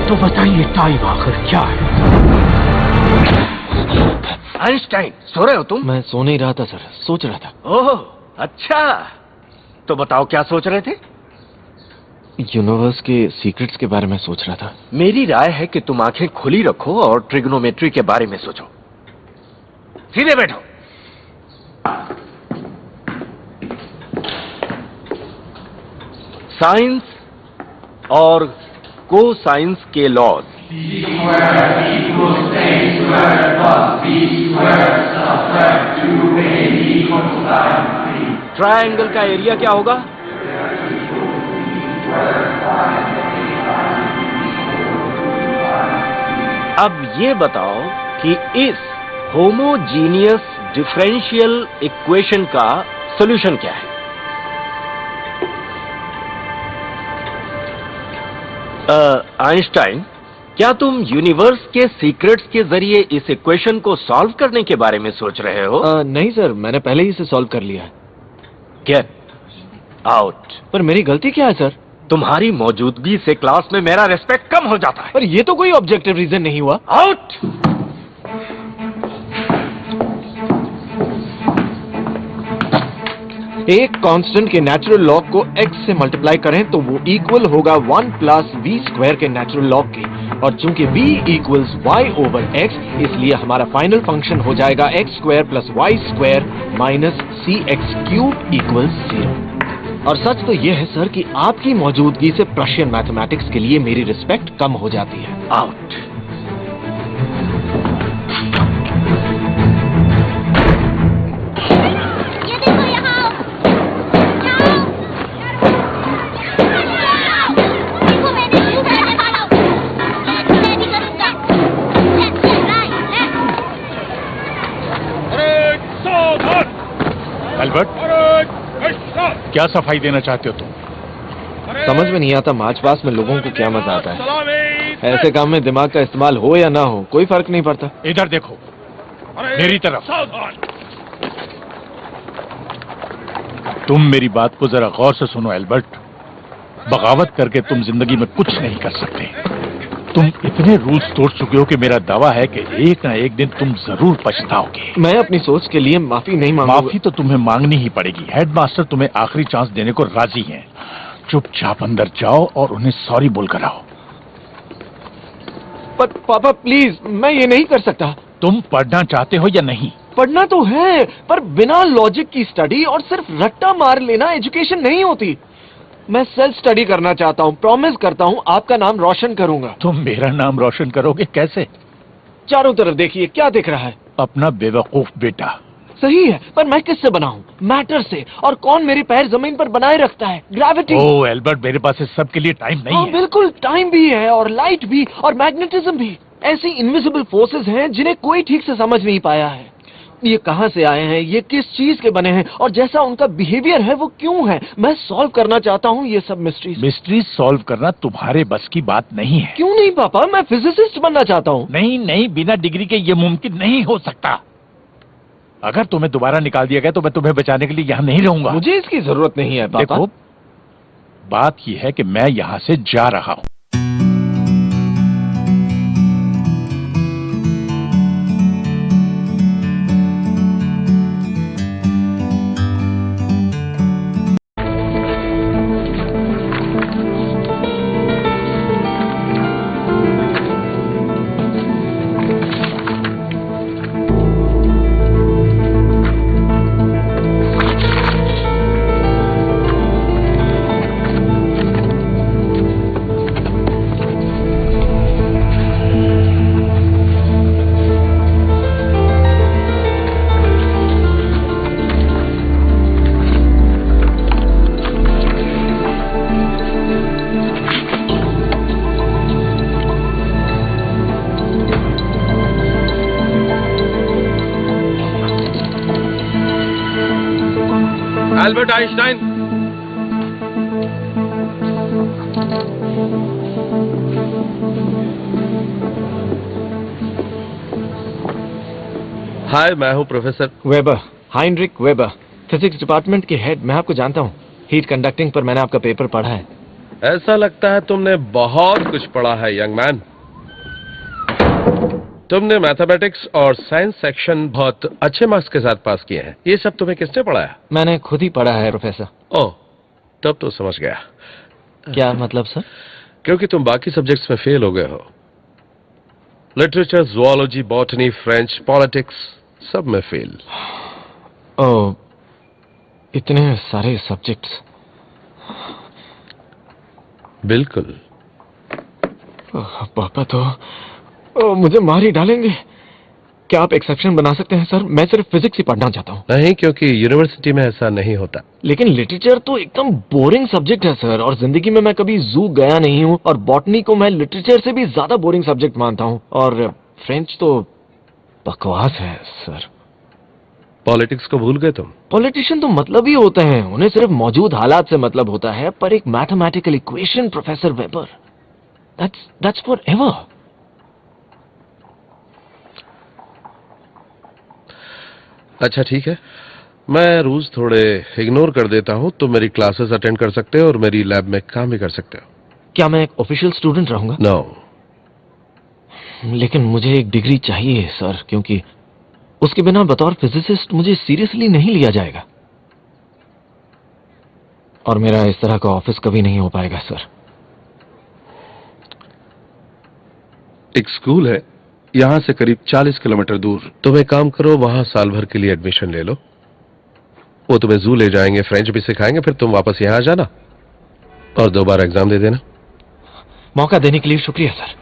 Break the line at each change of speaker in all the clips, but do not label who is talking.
तो बताइए टाइम आखिर क्या है? आइंस्टाइन, सो रहे हो तुम?
मैं सो नहीं रहा था सर, सोच रहा था।
ओह अच्छा, तो बताओ क्या सोच रहे थे?
यूनिवर्स के सीक्रेट्स के बारे में सोच रहा था।
मेरी राय है कि तुम आंखें खुली रखो और ट्रिग्नोमेट्री के बारे में सोचो। सीधे बैठो। साइंस और कोसाइंस के लॉज। ट्रायंगल का एरिया क्या होगा? अब ये बताओ कि इस होमोजीनियस डिफरेंशियल इक्वेशन का सॉल्यूशन क्या है? आइंस्टाइन, क्या तुम यूनिवर्स के सीक्रेट्स के जरिए इस इक्वेशन को सॉल्व करने के बारे में सोच रहे हो?
नहीं सर, मैंने पहले ही इसे सॉल्व कर लिया है।
Get out.
पर मेरी गलती क्या है सर?
तुम्हारी मौजूदगी से क्लास में मेरा रिस्पेक्ट कम हो जाता है।
पर ये तो कोई ऑब्जेक्टिव रीजन नहीं हुआ।
आउट।
एक कांस्टेंट के नेचुरल लॉग को x से मल्टीप्लाई करें तो वो इक्वल होगा 1 प्लस वी स्क्वायर के नेचुरल लॉग के, और चूंकि v equals y over x, इसलिए हमारा फाइनल फंक्शन हो जाएगा x square plus y square minus c x cube equals 0। और सच तो यह है सर कि आपकी मौजूदगी से प्रशियन मैथमेटिक्स के लिए मेरी रिस्पेक्ट कम हो जाती है।
आउट।
एल्बर्ट, क्या सफाई देना चाहते हो तुम?
समझ में नहीं आता मार्च पास में लोगों को क्या मजा आता है। ऐसे काम में दिमाग का इस्तेमाल हो या ना हो कोई फर्क नहीं पड़ता।
इधर देखो, मेरी तरफ। तुम मेरी बात को जरा गौर से सुनो एल्बर्ट। बगावत करके तुम जिंदगी में कुछ नहीं कर सकते। तुम इतने रूल्स तोड़ चुके हो कि मेरा दावा है कि एक ना एक दिन तुम जरूर पछताओगे।
मैं अपनी सोच के लिए माफी नहीं मांगूंगा।
माफी तो तुम्हें मांगनी ही पड़ेगी। हेडमास्टर तुम्हें आखिरी चांस देने को राजी हैं। चुपचाप अंदर जाओ और उन्हें सॉरी बोलकर आओ।
पर पापा प्लीज, मैं ये नहीं कर सकता।
तुम पढ़ना चाहते हो या नहीं?
पढ़ना तो है, पर बिना लॉजिक की स्टडी और सिर्फ रट्टा मार लेना एजुकेशन नहीं होती। मैं सेल्फ स्टडी करना चाहता हूँ। प्रॉमिस करता हूँ आपका नाम रोशन करूंगा।
तुम मेरा नाम रोशन करोगे? कैसे?
चारों तरफ देखिए, क्या दिख रहा है?
अपना बेवकूफ बेटा।
सही है, पर मैं किससे बनाऊं? मैटर से। और कौन मेरे पैर जमीन पर बनाए रखता है? ग्रेविटी।
ओह एल्बर्ट, मेरे पास इस सब के लिए टाइम नहीं है।
बिल्कुल, टाइम भी है और लाइट भी और मैग्नेटिज्म भी। ऐसी इनविजिबल फोर्सेस हैं जिन्हें कोई ठीक से समझ नहीं पाया है। ये कहां से आए हैं, ये किस चीज के बने हैं, और जैसा उनका बिहेवियर है वो क्यों है। मैं सॉल्व करना चाहता हूँ ये सब मिस्ट्रीज।
मिस्ट्री सॉल्व करना तुम्हारे बस की बात नहीं है।
क्यों नहीं पापा, मैं फिजिसिस्ट बनना चाहता हूँ।
नहीं नहीं, बिना डिग्री के ये मुमकिन नहीं हो सकता। अगर तुम्हें दोबारा निकाल दिया गया तो मैं तुम्हें बचाने के लिए यहाँ नहीं रहूंगा।
मुझे इसकी जरूरत नहीं है पापा।
देखो, बात यह है कि मैं यहाँ से जा रहा हूँ।
एल्बर्ट आइंस्टाइन,
हाय, मैं हूँ professor
weber, Heinrich weber, physics department के हेड। मैं आपको जानता हूँ, हीट कंडक्टिंग पर मैंने आपका पेपर पढ़ा है।
ऐसा लगता है तुमने बहुत कुछ पढ़ा है यंग मैन। तुमने मैथमेटिक्स और साइंस सेक्शन बहुत अच्छे मार्क्स के साथ पास किए हैं। ये सब तुम्हें किसने पढ़ाया?
मैंने खुद ही पढ़ा है प्रोफेसर।
ओह, तब तो समझ गया।
क्या मतलब सर?
क्योंकि तुम बाकी सब्जेक्ट्स में फेल हो गए हो। Literature, zoology, botany, French, politics, सब में फेल।
ओह, इतने सारे सब्जेक्ट्स।
बिल्कुल।
पापा तो मुझे मार ही डालेंगे। क्या आप एक्सेप्शन बना सकते हैं सर? मैं सिर्फ फिजिक्स ही पढ़ना चाहता हूँ।
नहीं, क्योंकि यूनिवर्सिटी में ऐसा नहीं होता।
लेकिन लिटरेचर तो एकदम बोरिंग सब्जेक्ट है सर, और जिंदगी में मैं कभी जू गया नहीं हूँ, और बॉटनी को मैं लिटरेचर से भी ज्यादा बोरिंग सब्जेक्ट मानता हूँ, और फ्रेंच तो बकवास है सर।
पॉलिटिक्स को भूल गए तुम?
पॉलिटिशियन तो मतलब ही होते हैं, उन्हें सिर्फ मौजूद हालात से मतलब होता है, पर एक mathematical equation professor weber, that's for ever.
अच्छा ठीक है, मैं रूल्स थोड़े इग्नोर कर देता हूँ। तुम मेरी क्लासेस अटेंड कर सकते हो और मेरी लैब में काम भी कर सकते हो।
क्या मैं एक ऑफिशियल स्टूडेंट रहूंगा?
नो।
लेकिन मुझे एक डिग्री चाहिए सर, क्योंकि उसके बिना बतौर फिजिसिस्ट मुझे सीरियसली नहीं लिया जाएगा, और मेरा इस तरह का ऑफिस कभी नहीं हो पाएगा सर।
एक स्कूल है यहां से करीब 40 किलोमीटर दूर। तुम एक काम करो, वहां साल भर के लिए एडमिशन ले लो। वो तुम्हें जू ले जाएंगे, फ्रेंच भी सिखाएंगे, फिर तुम वापस यहां आ जाना और 2 बार एग्जाम दे देना।
मौका देने के लिए शुक्रिया सर।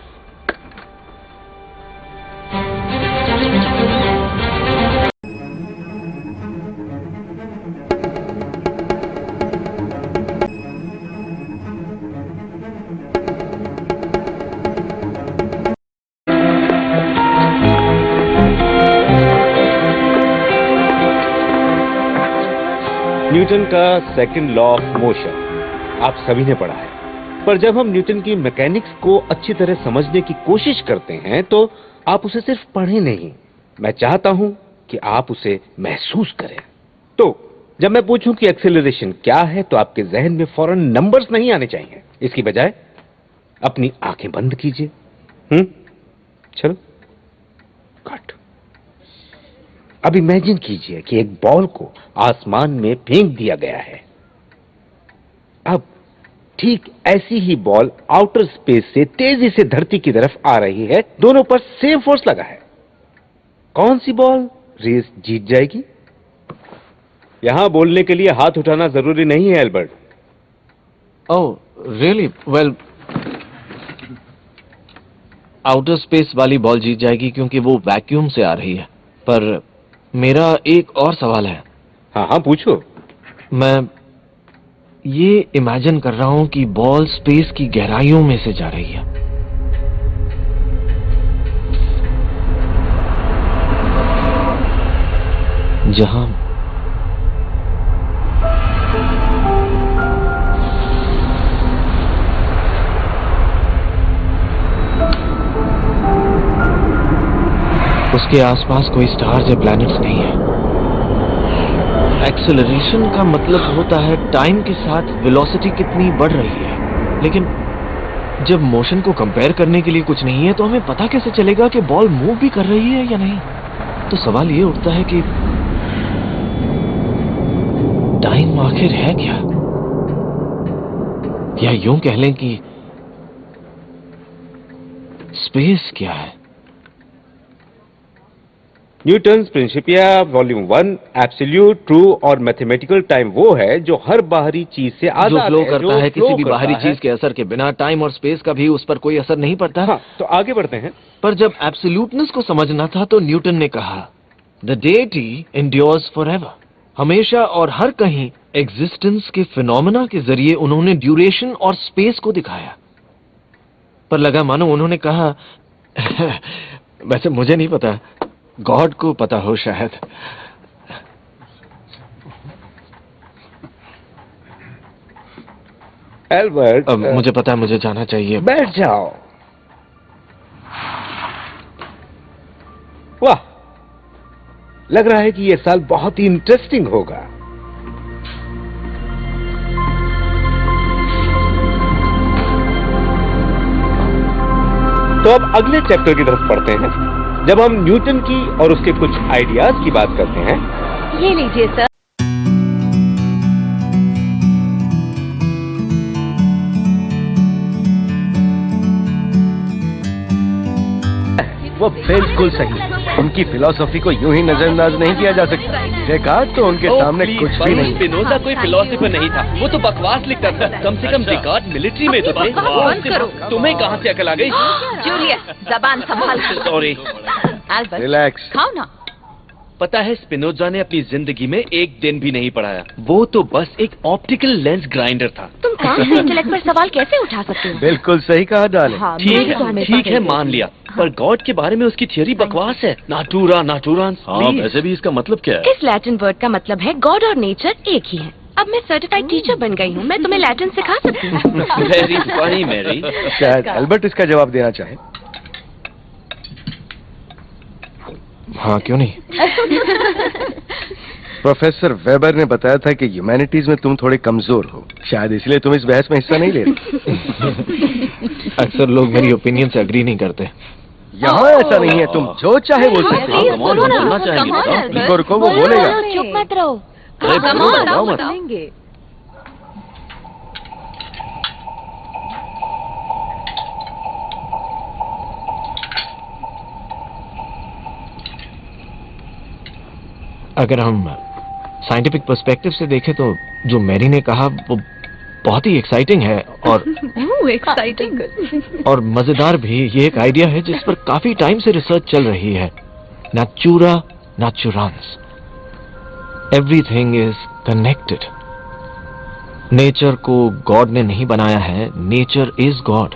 न्यूटन का सेकंड लॉ ऑफ मोशन आप सभी ने पढ़ा है, पर जब हम न्यूटन की मैकेनिक्स को अच्छी तरह समझने की कोशिश करते हैं तो आप उसे सिर्फ पढ़ें नहीं, मैं चाहता हूं कि आप उसे महसूस करें। तो जब मैं पूछूं कि एक्सेलरेशन क्या है, तो आपके जहन में फौरन नंबर्स नहीं आने चाहिए। इसकी बजाय अपनी आंखें बंद कीजिए। चलो कट। अब इमेजिन कीजिए कि एक बॉल को आसमान में फेंक दिया गया है। अब ठीक ऐसी ही बॉल आउटर स्पेस से तेजी से धरती की तरफ आ रही है। दोनों पर सेम फोर्स लगा है। कौन सी बॉल रेस जीत जाएगी? यहां बोलने के लिए हाथ उठाना जरूरी नहीं है Albert.
Oh really? Well, outer space वाली बॉल जीत जाएगी क्योंकि वो वैक्यूम से आ रही है। पर मेरा एक और सवाल है।
हाँ हाँ पूछो।
मैं ये इमेजिन कर रहा हूं कि बॉल स्पेस की गहराइयों में से जा रही है। जहां उसके आसपास कोई स्टार्स या प्लैनेट्स नहीं है। एक्सेलरेशन का मतलब होता है टाइम के साथ वेलोसिटी कितनी बढ़ रही है, लेकिन जब मोशन को कंपेयर करने के लिए कुछ नहीं है तो हमें पता कैसे चलेगा कि बॉल मूव भी कर रही है या नहीं? तो सवाल ये उठता है कि टाइम आखिर है क्या, या यूं कह लें कि स्पेस क्या है?
Newton's Principia volume 1 absolute, true और मैथमेटिकल टाइम वो है जो हर बाहरी चीज से आजाद
जो फ्लो
है,
करता
जो
है,
flow
किसी भी
करता
बाहरी
है।
चीज के असर के बिना टाइम और स्पेस का भी उस पर कोई असर नहीं पड़ता।
हाँ, तो आगे बढ़ते हैं।
पर जब एब्सोल्यूटनेस को समझना था तो न्यूटन ने कहा द डेटी एंड्योर्स फॉरएवर। हमेशा और हर कहीं एग्जिस्टेंस के फिनोमेना के जरिए उन्होंने ड्यूरेशन और स्पेस को दिखाया। पर लगा मानो उन्होंने कहा वैसे मुझे नहीं पता, गॉड को पता हो शायद।
एल्बर्ट,
अब मुझे पता है, मुझे जाना चाहिए।
बैठ जाओ। वाह, लग रहा है कि ये साल बहुत ही इंटरेस्टिंग होगा। तो अब अगले चैप्टर की तरफ पढ़ते हैं, जब हम न्यूटन की और उसके कुछ आइडियाज की बात करते हैं।
ये लीजिए सर।
वो बिल्कुल सही। उनकी फिलॉसफी को यूं ही नजरअंदाज नहीं किया जा सकता। डेकार्ट तो उनके सामने कुछ भी नहीं।
स्पिनोजा कोई फिलोसोफर नहीं था, वो तो बकवास लिखता था। कम से कम डेकार्ट मिलिट्री में तो थे।
बंद करो।
तुम्हें कहाँ से अकल आ गई?
जूलियस, जबान संभाल के।
सॉरी।
Albert,
relax.
खाओ ना।
पता है स्पिनोजा ने अपनी जिंदगी में एक दिन भी नहीं पढ़ाया। वो तो बस एक ऑप्टिकल लेंस ग्राइंडर था।
तुम काम से इंटेलेक्ट पर सवाल कैसे उठा सकते हो?
बिल्कुल सही कहा डाले।
हाँ,
ठीक है मान लिया, पर गॉड के बारे में उसकी थियोरी बकवास है। नाटूरा नाटूरांस।
हाँ, वैसे भी इसका मतलब क्या है?
इस लैटिन वर्ड का मतलब है गॉड और नेचर एक ही है। अब मैं सर्टिफाइड टीचर बन गई हूँ, मैं तुम्हें लैटिन सिखा सकती हूँ।
Very funny Mary.
शायद एल्बर्ट इसका जवाब देना चाहे।
हाँ, क्यों नहीं?
प्रोफेसर वेबर ने बताया था कि ह्यूमैनिटीज में तुम थोड़े कमजोर हो, शायद इसलिए तुम इस बहस में हिस्सा नहीं ले रहे।
अक्सर लोग मेरी ओपिनियन से एग्री नहीं करते।
यहाँ ऐसा नहीं है, तुम जो चाहे बोल सकते हो।
Please, बोलो ना।
सुनना चाहेंगे,
Come on,
बताओ।
Albert।
रुको, रुको, वो
बोलो
बोलेगा।
ना, चुप मत रहो।
अरे,
Come
बोलो,
on,
बताओ मत।
बताएंगे।
अगर हम साइंटिफिक पर्सपेक्टिव से देखें तो जो मैरी ने कहा वो बहुत ही एक्साइटिंग है
एक्साइटिंग।
और मजेदार भी। ये एक आइडिया है जिस पर काफी टाइम से रिसर्च चल रही है। नाचूरा नाचुरांस, एवरीथिंग इज कनेक्टेड। नेचर को गॉड ने नहीं बनाया है, नेचर इज गॉड।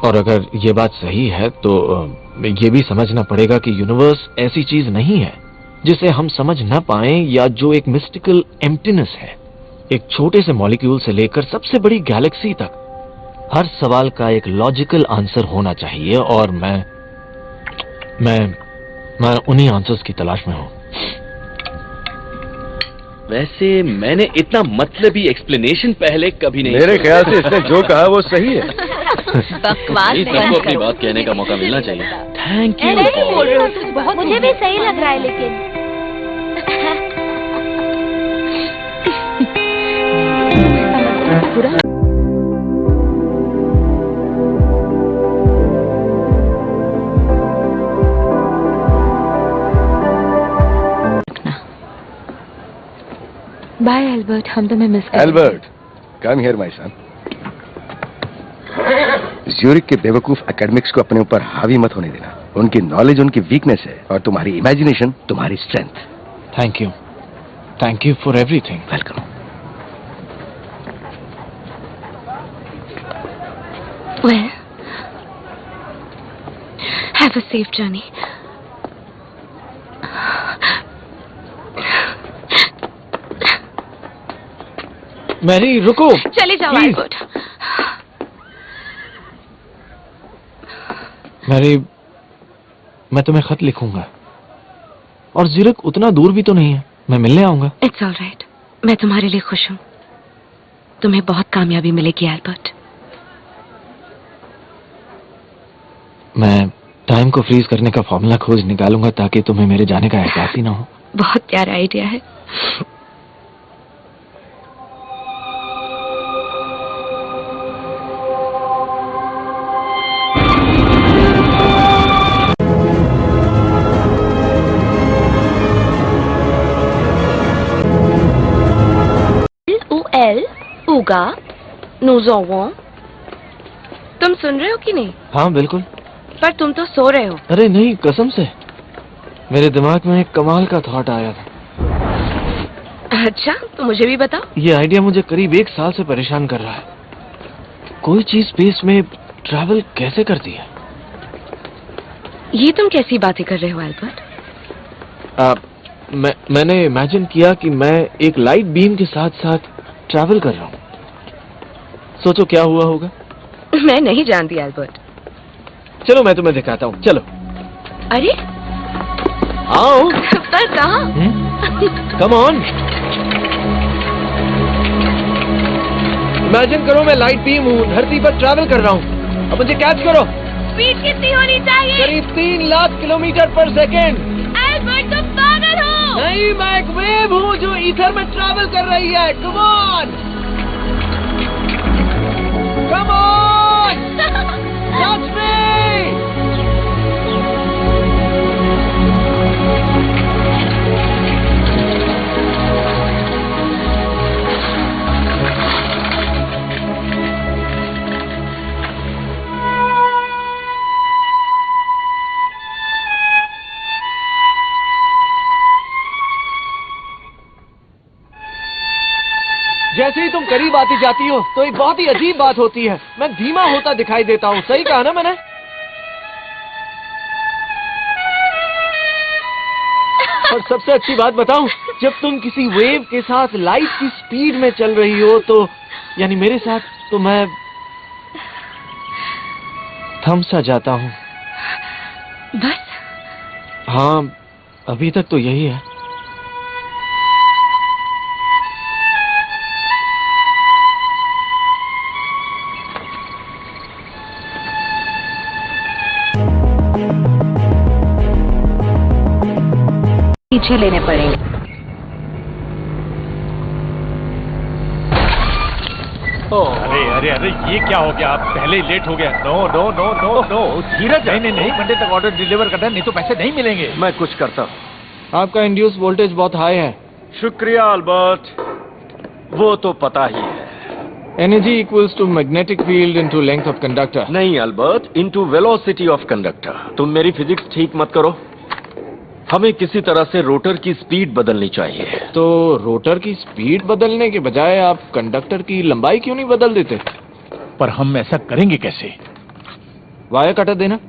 और अगर ये बात सही है तो ये भी समझना पड़ेगा कि यूनिवर्स ऐसी चीज नहीं है जिसे हम समझ न पाएं, या जो एक मिस्टिकल एम्प्टीनेस है। एक छोटे से मॉलिक्यूल से लेकर सबसे बड़ी गैलेक्सी तक हर सवाल का एक लॉजिकल आंसर होना चाहिए, और मैं उन्हीं आंसर्स की तलाश में हूं।
वैसे मैंने इतना मतलबी एक्सप्लेनेशन पहले कभी नहीं
मेरे ख्याल से इसने जो कहा वो सही है।
बकवास
नहीं,
नहीं
सबको अपनी
करो।
बात कहने का मौका मिलना चाहिए। Thank you.
नहीं बोल रहे हो, मुझे भी सही लग रहा है लेकिन। बाय एल्बर्ट, हम तुम्हें मिस करेंगे।
Albert, come here my son. Zurich के बेवकूफ एकेडमिक्स को अपने ऊपर हावी मत होने देना। उनकी नॉलेज उनकी वीकनेस है और तुम्हारी इमेजिनेशन तुम्हारी strength.
Thank you for everything.
Welcome.
Well, have a safe journey.
Mary रुको।
चले जाओ
Please.
एल्बर्ट।
मैरी, मैं तुम्हें खत लिखूंगा, और ज्यूरिक उतना दूर भी तो नहीं है, मैं मिलने आऊंगा।
इट्स ऑल राइट, मैं तुम्हारे लिए खुश हूँ। तुम्हें बहुत कामयाबी मिलेगी एल्बर्ट।
मैं टाइम को फ्रीज करने का फॉर्मूला खोज निकालूंगा ताकि तुम्हें मेरे जाने का एहसास ही ना हो।
बहुत प्यारा आइडिया है। L उगा नूज़ोवो। तुम सुन रहे हो कि नहीं?
हाँ बिल्कुल।
पर तुम तो सो रहे हो।
अरे नहीं, कसम से मेरे दिमाग में एक कमाल का थॉट आया था।
अच्छा, तो मुझे भी बताओ।
ये आइडिया मुझे करीब 1 साल से परेशान कर रहा है। कोई चीज स्पेस में ट्रैवल कैसे करती है?
ये तुम कैसी बातें कर रहे हो एल्बर्ट?
मैंने इमेजिन किया कि मैं एक लाइट बीम के साथ साथ ट्रैवल कर रहा हूँ। सोचो क्या हुआ होगा।
मैं नहीं जानती एल्बर्ट।
चलो मैं तुम्हें दिखाता हूँ, चलो।
अरे
आओ।
पर कहाँ?
Come on. इमेजिन करो मैं लाइट बीम हूँ, धरती पर ट्रैवल कर रहा हूँ। अब मुझे कैच करो।
स्पीड कितनी होनी चाहिए?
करीब 3 लाख किलोमीटर पर सेकेंड।
एल्बर्ट तुम पागल हो।
नहीं, मैं एक वेव हूँ जो ईथर में ट्रैवल कर रही है। Come on, come on, touch me. जैसे ही तुम करीब आती जाती हो तो एक बहुत ही अजीब बात होती है, मैं धीमा होता दिखाई देता हूँ। सही कहा ना मैंने? और सबसे अच्छी बात बताऊं, जब तुम किसी वेव के साथ लाइट की स्पीड में चल रही हो तो यानी मेरे साथ, तो मैं थम सा जाता हूँ।
बस
हाँ, अभी तक तो यही है।
पीछे लेने पड़ेंगे।
अरे अरे अरे, ये क्या हो गया? आप पहले ही लेट हो गया। No no no no no, Dheeraj. नहीं नहीं नहीं, 1 घंटे तक ऑर्डर डिलीवर करना है, नहीं तो पैसे नहीं मिलेंगे।
मैं कुछ करता हूँ।
आपका इंड्यूस वोल्टेज बहुत हाई है।
शुक्रिया अल्बर्ट, वो तो पता ही है।
Energy equals to magnetic field into length of conductor.
नहीं Albert, into velocity of conductor. तुम मेरी फिजिक्स ठीक मत करो। हमें किसी तरह से रोटर की स्पीड बदलनी चाहिए।
तो रोटर की स्पीड बदलने के बजाय आप कंडक्टर की लंबाई क्यों नहीं बदल देते?
पर हम ऐसा करेंगे कैसे?
वायर कटर देना।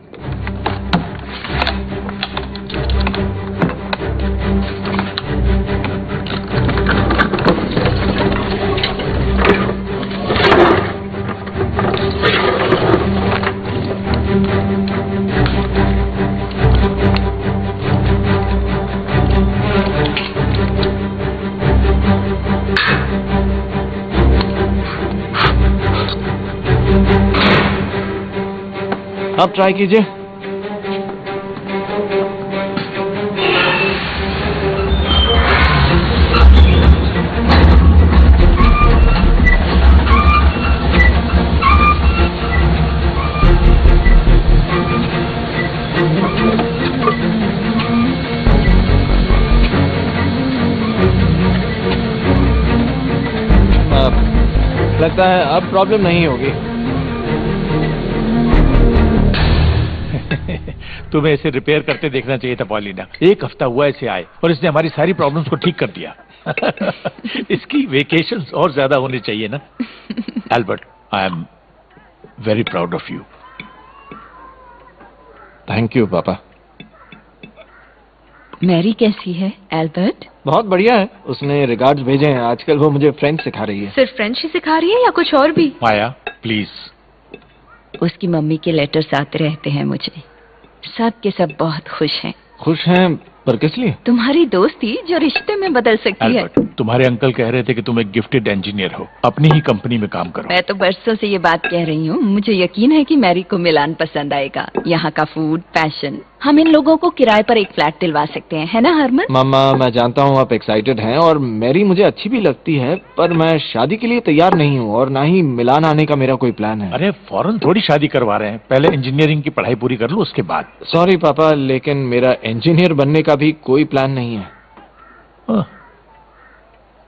अब ट्राई कीजिए। लगता है अब प्रॉब्लम नहीं होगी।
तुम्हें इसे रिपेयर करते देखना चाहिए था पॉलिना। 1 हफ्ता हुआ इसे आए और इसने हमारी सारी प्रॉब्लम्स को ठीक कर दिया। इसकी वेकेशंस और ज्यादा होने चाहिए ना। Albert, I am very proud of you.
Thank you पापा।
मैरी कैसी है एल्बर्ट?
बहुत बढ़िया है, उसने रिगार्ड्स भेजे हैं। आजकल वो मुझे फ्रेंच सिखा रही है।
सिर्फ फ्रेंच ही सिखा रही है या कुछ और भी?
माया प्लीज।
उसकी मम्मी के लेटर्स आते रहते हैं मुझे। सब के सब बहुत खुश हैं।
खुश हैं? पर किस लिए?
तुम्हारी दोस्ती जो रिश्ते में बदल सकती है।
एल्बर्ट, तुम्हारे अंकल कह रहे थे कि तुम एक गिफ्टेड इंजीनियर हो, अपनी ही कंपनी में काम करो।
मैं तो बरसों से ये बात कह रही हूँ। मुझे यकीन है कि मैरी को मिलान पसंद आएगा। यहाँ का फूड, पैशन। हम इन लोगों को किराए पर एक फ्लैट दिलवा सकते हैं, है ना हरमन?
मामा, मैं जानता हूँ आप एक्साइटेड हैं और मैरी मुझे अच्छी भी लगती है, पर मैं शादी के लिए तैयार नहीं हूँ और ना ही मिलान आने का मेरा कोई प्लान है।
अरे फौरन थोड़ी शादी करवा रहे हैं, पहले इंजीनियरिंग की पढ़ाई पूरी कर लो, उसके बाद।
सॉरी पापा, लेकिन मेरा इंजीनियर बनने का भी कोई प्लान नहीं है।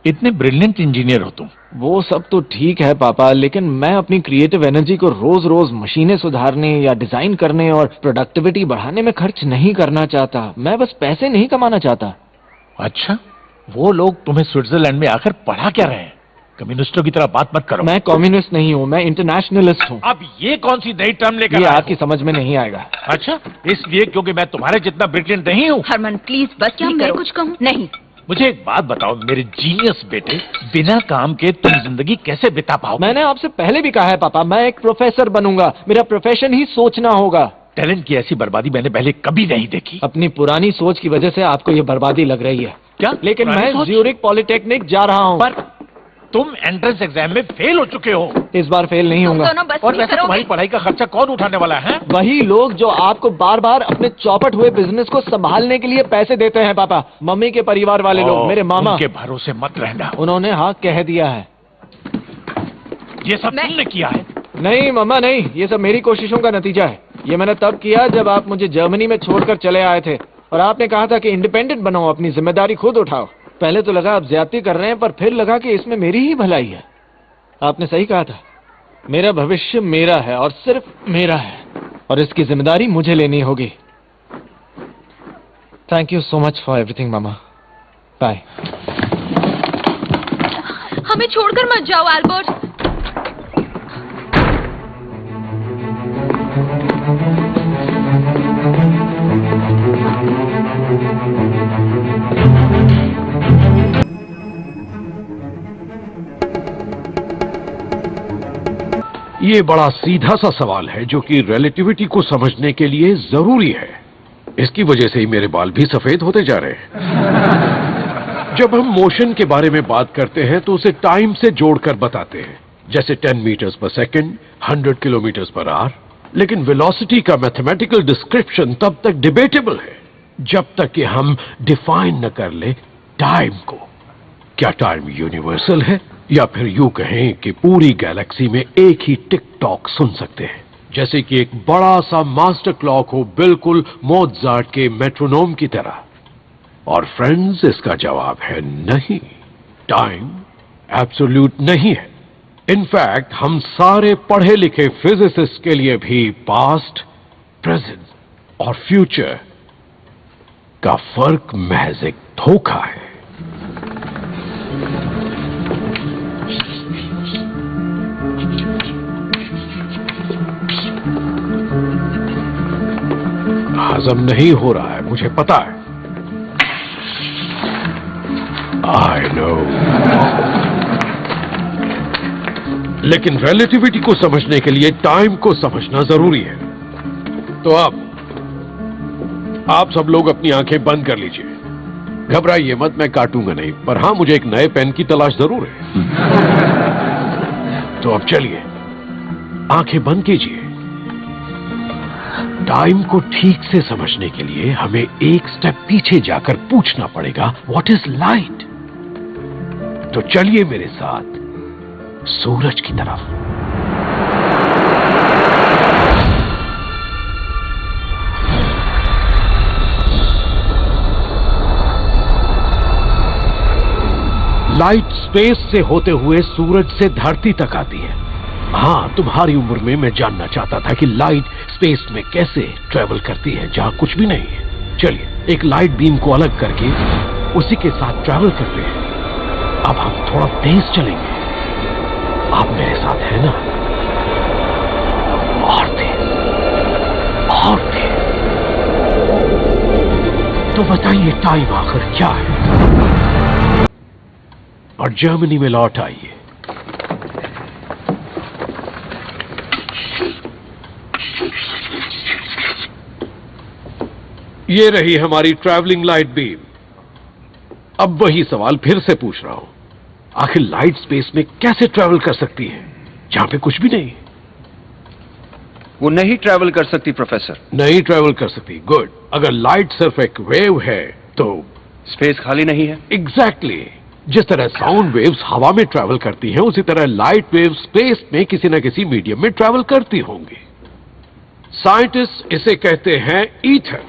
इतने ब्रिलियंट इंजीनियर हो तुम।
वो सब तो ठीक है पापा, लेकिन मैं अपनी क्रिएटिव एनर्जी को रोज रोज मशीनें सुधारने या डिजाइन करने और प्रोडक्टिविटी बढ़ाने में खर्च नहीं करना चाहता। मैं बस पैसे नहीं कमाना चाहता।
अच्छा, वो लोग तुम्हें स्विट्जरलैंड में आकर पढ़ा क्या रहे हैं? कम्युनिस्टों की तरह बात मत करो।
मैं कम्युनिस्ट नहीं हूँ, मैं इंटरनेशनलिस्ट हूँ।
अब ये कौन सी नई टर्म लेकर
ये
आए
आपकी
हो?
समझ में नहीं आएगा।
अच्छा, इसलिए क्योंकि मैं तुम्हारे जितना ब्रिलियंट नहीं हूँ।
हरमन प्लीज बस। क्या मैं कुछ कहूँ? नहीं।
मुझे एक बात बताओ मेरे जीनियस बेटे, बिना काम के तुम जिंदगी कैसे बिता पाओगे?
मैंने आपसे पहले भी कहा है पापा, मैं एक प्रोफेसर बनूंगा। मेरा प्रोफेशन ही सोचना होगा।
टैलेंट की ऐसी बर्बादी मैंने पहले कभी नहीं देखी।
अपनी पुरानी सोच की वजह से आपको ये बर्बादी लग रही है।
क्या?
लेकिन
पुरानी
मैं
सोच?
ज्यूरिक पॉलिटेक्निक जा रहा हूँ।
पर तुम एंट्रेंस एग्जाम में फेल हो चुके हो।
इस बार फेल नहीं
तुम
होगा।
दोनों बस
और
नहीं
वैसे
करोगे?
तुम्हारी पढ़ाई का खर्चा कौन उठाने वाला है?
वही लोग जो आपको बार बार अपने चौपट हुए बिजनेस को संभालने के लिए पैसे देते हैं। पापा, मम्मी के परिवार वाले लोग, मेरे मामा,
उनके भरोसे मत रहना।
उन्होंने हाँ कह दिया है।
ये सब तुमने किया है।
नहीं मम्मा नहीं, ये सब मेरी कोशिशों का नतीजा है। ये मैंने तब किया जब आप मुझे जर्मनी में छोड़कर चले आए थे और आपने कहा था कि इंडिपेंडेंट बनाओ, अपनी जिम्मेदारी खुद उठाओ। पहले तो लगा आप ज्यादती कर रहे हैं, पर फिर लगा कि इसमें मेरी ही भलाई है। आपने सही कहा था, मेरा भविष्य मेरा है और सिर्फ मेरा है, और इसकी जिम्मेदारी मुझे लेनी होगी। Thank you so much for everything मामा। बाय।
हमें छोड़कर मत जाओ एल्बर्ट।
ये बड़ा सीधा सा सवाल है जो कि रिलेटिविटी को समझने के लिए जरूरी है। इसकी वजह से ही मेरे बाल भी सफेद होते जा रहे हैं। जब हम मोशन के बारे में बात करते हैं तो उसे टाइम से जोड़कर बताते हैं, जैसे 10 मीटर्स पर सेकंड, 100 किलोमीटर्स पर आवर। लेकिन वेलोसिटी का मैथमेटिकल डिस्क्रिप्शन तब तक डिबेटेबल है जब तक कि हम डिफाइन न कर ले टाइम को। क्या टाइम यूनिवर्सल है, या फिर यूं कहें कि पूरी गैलेक्सी में एक ही टिक टॉक सुन सकते हैं, जैसे कि एक बड़ा सा मास्टर क्लॉक हो, बिल्कुल मोज़ार्ट के मेट्रोनोम की तरह। और फ्रेंड्स, इसका जवाब है नहीं। टाइम एब्सोल्यूट नहीं है। इनफैक्ट हम सारे पढ़े लिखे फिजिसिस्ट के लिए भी पास्ट, प्रेजेंट और फ्यूचर का फर्क महज एक धोखा है। हजम नहीं हो रहा है, मुझे पता है। I know. लेकिन रिलेटिविटी को समझने के लिए टाइम को समझना जरूरी है। तो अब आप सब लोग अपनी आंखें बंद कर लीजिए। घबराइए मत, मैं काटूंगा नहीं, पर हां, मुझे एक नए पेन की तलाश जरूर है। तो अब चलिए, आंखें बंद कीजिए। टाइम को ठीक से समझने के लिए हमें एक स्टेप पीछे जाकर पूछना पड़ेगा, व्हाट इज लाइट? तो चलिए मेरे साथ सूरज की तरफ। लाइट स्पेस से होते हुए सूरज से धरती तक आती है। हाँ, तुम्हारी उम्र में मैं जानना चाहता था कि लाइट स्पेस में कैसे ट्रेवल करती है जहां कुछ भी नहीं है। चलिए, एक लाइट बीम को अलग करके उसी के साथ ट्रेवल करते हैं। अब हम थोड़ा तेज चलेंगे। आप मेरे साथ हैं ना? और तेज, और तेज। तो बताइए, टाइम आखिर क्या है? और जर्मनी में लौट आइए। ये रही हमारी ट्रैवलिंग लाइट बीम। अब वही सवाल फिर से पूछ रहा हूं, आखिर लाइट स्पेस में कैसे ट्रैवल कर सकती है जहां पे कुछ भी नहीं?
वो नहीं ट्रैवल कर सकती प्रोफेसर।
नहीं ट्रैवल कर सकती, गुड। अगर लाइट सिर्फ एक वेव है तो
स्पेस खाली नहीं है।
एग्जैक्टली जिस तरह साउंड वेव्स हवा में ट्रैवल करती हैं, उसी तरह लाइट वेव स्पेस में किसी न किसी मीडियम में ट्रैवल करती होंगी। साइंटिस्ट इसे कहते हैं ईथर,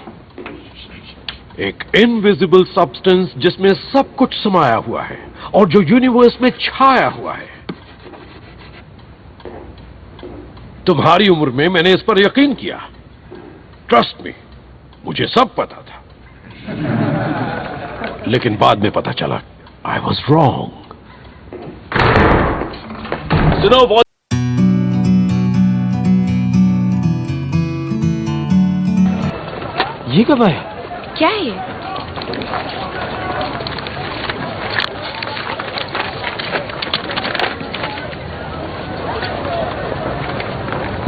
एक इनविजिबल सब्सटेंस जिसमें सब कुछ समाया हुआ है और जो यूनिवर्स में छाया हुआ है। तुम्हारी उम्र में मैंने इस पर यकीन किया। ट्रस्ट मी, मुझे सब पता था, लेकिन बाद में पता चला I was wrong.
सुनो बहुत।
ये कब आया?
क्या है ये?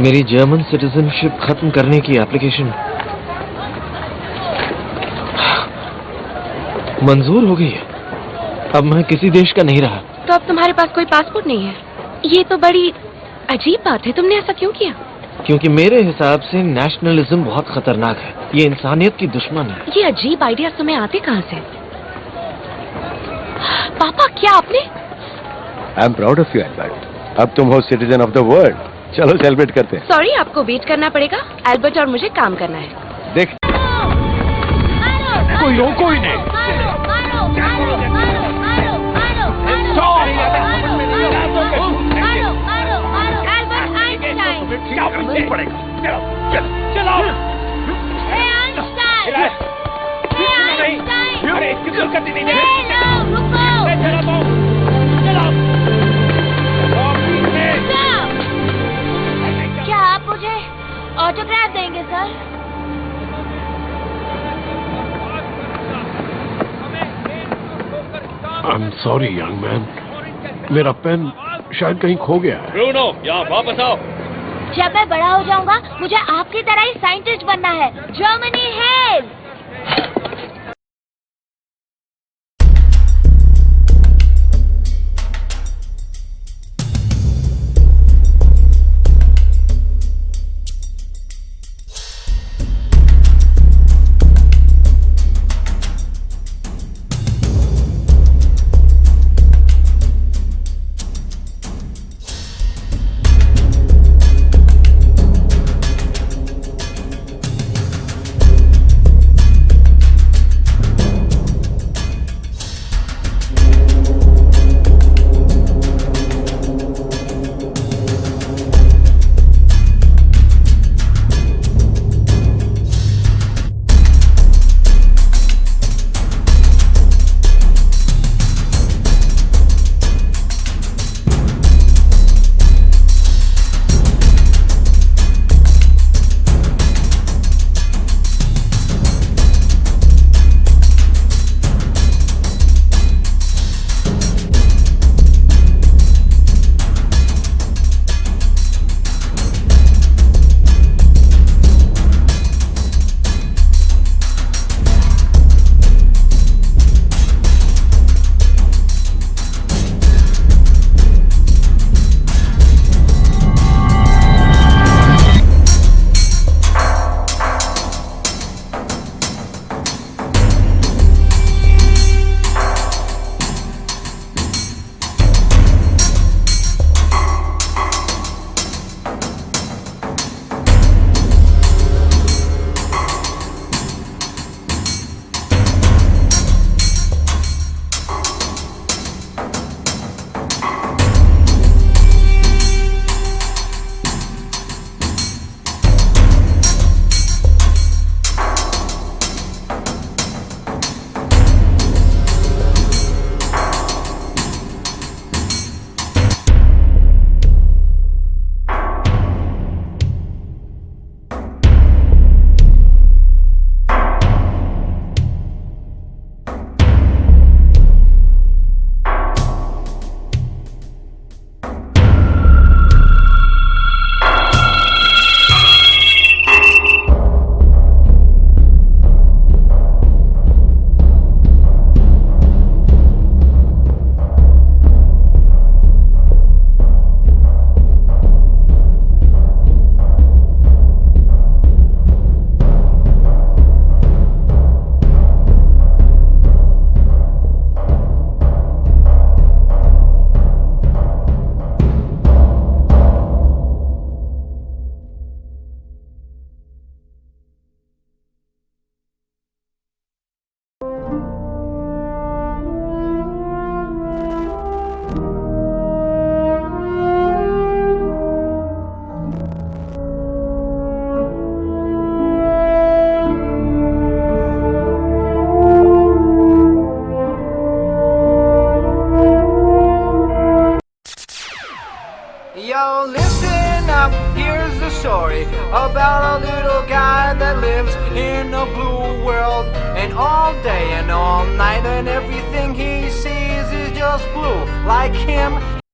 मेरी जर्मन सिटीजनशिप खत्म करने की एप्लीकेशन मंजूर हो गई है। अब मैं किसी देश का नहीं रहा।
तो अब तुम्हारे पास कोई पासपोर्ट नहीं है? ये तो बड़ी अजीब बात है। तुमने ऐसा क्यों किया?
क्योंकि मेरे हिसाब से नेशनलिज्म बहुत खतरनाक है। ये इंसानियत की दुश्मन है।
ये अजीब आइडिया तुम्हें आते कहाँ से? पापा, क्या आपने?
I am proud of you Albert. अब तुम हो सिटीजन ऑफ द वर्ल्ड। चलो सेलिब्रेट करते हैं।
सॉरी, आपको वेट करना पड़ेगा। एल्बर्ट और मुझे काम करना है।
देख
कोई रोको ही नहीं।
क्या आप मुझे ऑटोग्राफ देंगे sir?
I am sorry young man, मेरा पेन शायद कहीं खो गया है।
ब्रूनो, यहाँ वापस आओ।
जब मैं बड़ा हो जाऊंगा मुझे आपकी तरह ही साइंटिस्ट बनना है। जर्मनी है।
Yo, listen up, here's the story about a little guy that lives in a blue world. And all day and all night and everything he sees is just blue. Like him,